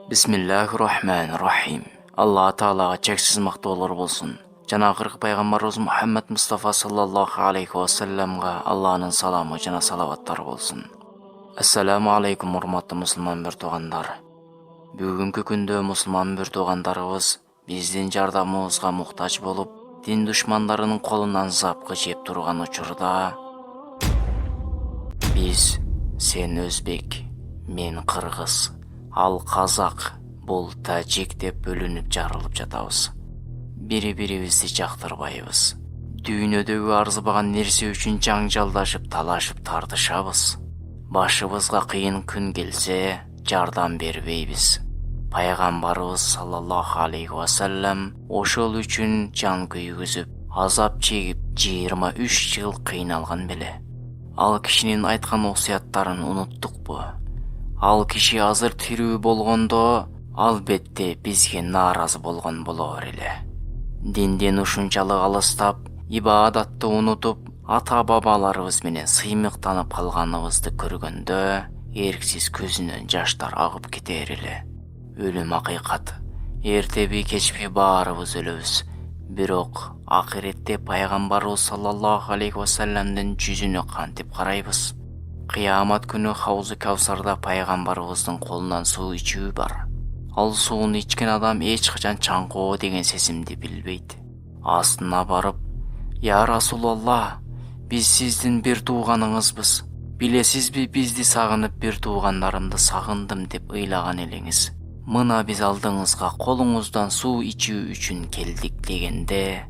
Бисмиллахир-рахманир-рахим. Алла Таалага чексиз мактоолор болсун. Жана акыркы пайгамбарыбыз Мухаммад Мустафа саллаллаху алейхи ва салламга Алланын саламы жана салаваттары болсун. Ассаламу алейкум урматтуу мусулман бир туугандар. Бүгүнкү күндө мусулман бир туугандарыбыз биздин жардамыбызга муктаж болуп, дин душмандарынын колунан запкы жеп турган учурда биз сен өзбек, мен кыргыз, ал казак, бул тажик деп бөлүнүп жарылып жатабыз. Бири-бирибизди жактырбайбыз. Дүйнөдөгү арзыбаган нерсе үчүн жаңжалдашып, талашып тартышабыз. Башыбызга кыйын күн келсе, жардам бербейбиз. Пайгамбарыбыз саллаллаху алейхи ва саллам ошол үчүн жан күйгүзүп, азап чегип 23 жыл кыйналган беле. Ал кишинин айткан оксуяттарын унуттукпу? Ал киши азыр тирүү болгондо, албетте бизге нааразы болгон болор эле. Динден ушунчалык алыстап, ибадатты унутуп, ата-бабаларыбыз менен сыймыктанып калганыбызды көргөндө, эрксиз көзүнөн жаштар агып кетер эле. Өлүм акыйкат. Эртеби кечпи баарыбыз өлөбүз. Бирок акыретте пайгамбарыбыз саллаллаху алейхи ва салламдын жүзүнө кантип карайбыз? Кыямат күнү Хауз Кавсарда пайгамбарыбыздын колунан суу ичүү бар. Ал сууну ичкен адам эч качан чаңкоо деген сезимди билбейт. Астына барып, "Я Расулалла, биз сиздин бир тууганыңызбыз. Билесизби, бизди сагынып бир туугандарымды сагындым" деп ыйлаган элеңиз. "Мына биз алдыңызга колуңуздан суу ичүү үчүн келдик" дегенде,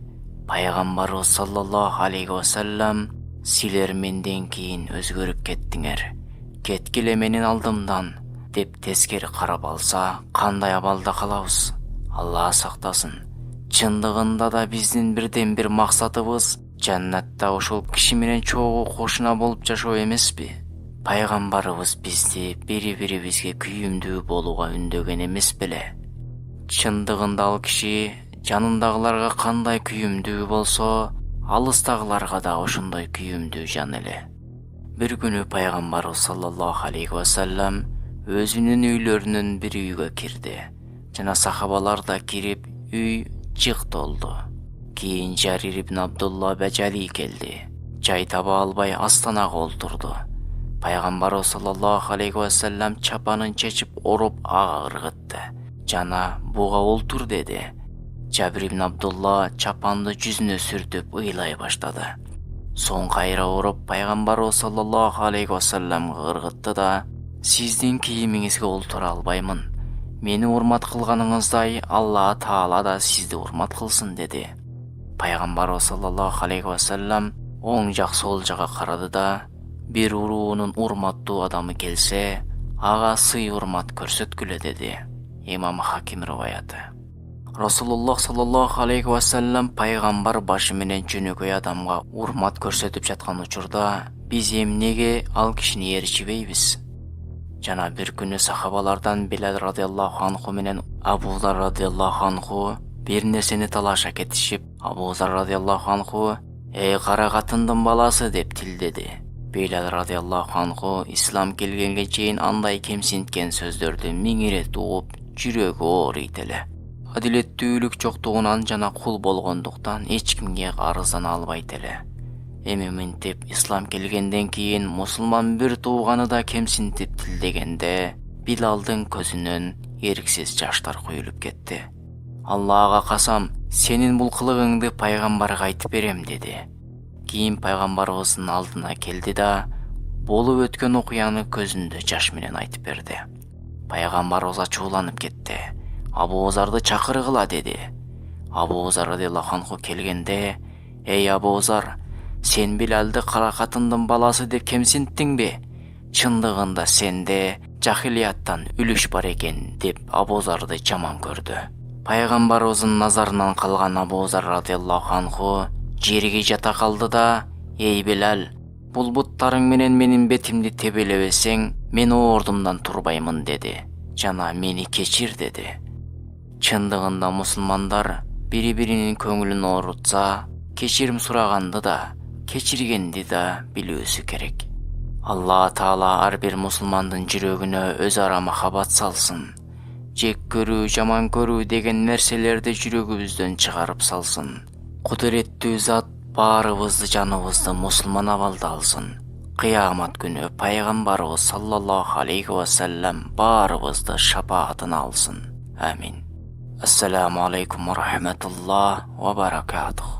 пайгамбарыбыз саллаллаху алейхи ва саллам "Силер менден кийин өзгөрүп кеттиңер. Кеткиле менин алдымдан" деп тескери карап алса, кандай абалда калабыз? Алла сактасын. Чындыгында да биздин бирден бир максатыбыз жаннатта ошол киши менен чогуу кошуна болуп жашоо эмеспи? Пайгамбарыбыз бизди бири-бирибизге күйүмдүү болууга үндөгөн эмес беле? Чындыгында ал киши жанындагыларга кандай күйүмдүү болсо, алыстагыларга да ошондой күйүмдүү жан эле. Бир күнү пайгамбарыбыз саллаллаху алейхи ва саллам өзүнүн үйлөрүнөн бир үйгө кирди. Жана сахабалар да кирип, үй жык толду. Кийин Жарир ибн Абдулла Бажали келди. Жай таба албай астанага олтурду. Пайгамбарыбыз саллаллаху алейхи ва саллам чапанын чечип ороп ага ыргытты. Жана "Буга олтур" деди. Жабир ибн Абдулла чапанды жүзүнө сүртүп ыйлай баштады. Соң кайра ороп пайгамбарыбыз саллаллаху алейхи ва салламга ыргытты да: "Сиздин кийимиңизге олтура албаймын. Мени урмат кылганыңыздай Алла Таала да сизди урмат кылсын" деди. Пайгамбарыбыз саллаллаху алейхи ва саллам оң жак сол жака карады да: "Бир уруунун урматтуу адамы келсе, ага сый урмат көрсөткүлө" деди. Имам Хаким риваяты. Расулуллах саллаллаху алейхи ва саллам пайгамбар башы менен жөнөкөй адамга урмат көрсөтүп жаткан учурда, биз эмнеге ал кишини ээрчибейбиз? Жана бир күнү сахабалардан Билал радиаллаху анху менен Абу Зар радиаллаху анху бир нерсени талаша кетишип, Абу Зар радиаллаху анху "Эй кара катындын баласы" деп тилдеди. Билал радиаллаху анху ислам келгенге чейин андай кемсинткен сөздөрдү миң ирет угуп, жүрөгү ооруйт эле. Адилеттүүлүк жоктугунан жана кул болгондуктан эч кимге арыздана албайт эле. Эми мынтип ислам келгенден кийин мусулман бир тууганы да кемсинтип тилдегенде, Билалдын көзүнөн эрксиз жаштар куюлуп кетти. "Аллага касам, сенин бул кылыгыңды пайгамбарга айтып берем" деди. Кийин пайгамбарыбыздын алдына келди да, болуп өткөн окуяны көзүндө жаш менен айтып берди. Пайгамбарыбыз ачууланып кетти. "Абу Зарды чакыргыла" деди. Абу Зар радиаллаху анху келгенде: "Эй Абу Зар, сен Билалды кара катындын баласы деп кемсинттиңби? Чындыгында сенде жахилияттан үлүш бар экен" деп Абу Зарды жаман көрдү. Пайгамбарыбыздын назарынан калган Абу Зар радиаллаху анху жерге жата калды да: "Эй Билал, бул буттарың менен менин бетимди тебелебесең, мен ордумдан турбаймын" деди. Жана "Мени кечир" деди. Чындыгында мусулмандар бири-биринин көңүлүн оорутса, кечирим сураганды да, кечиргенди да билүүсү керек. Алла Таала ар бир мусулмандын жүрөгүнө өз ара махабат салсын. жек көрүү, жаман көрүү деген нерселерди жүрөгүбүздөн чыгарып салсын. Кудуреттүү зат баарыбызды жаныбызды мусулман абалда алсын. Кыямат күнү пайгамбарыбыз саллаллаху алейхи вассалам баарыбызды шапаатына алсын. Амин. Ассаламу алейкум ва рахматуллах ва баракатух.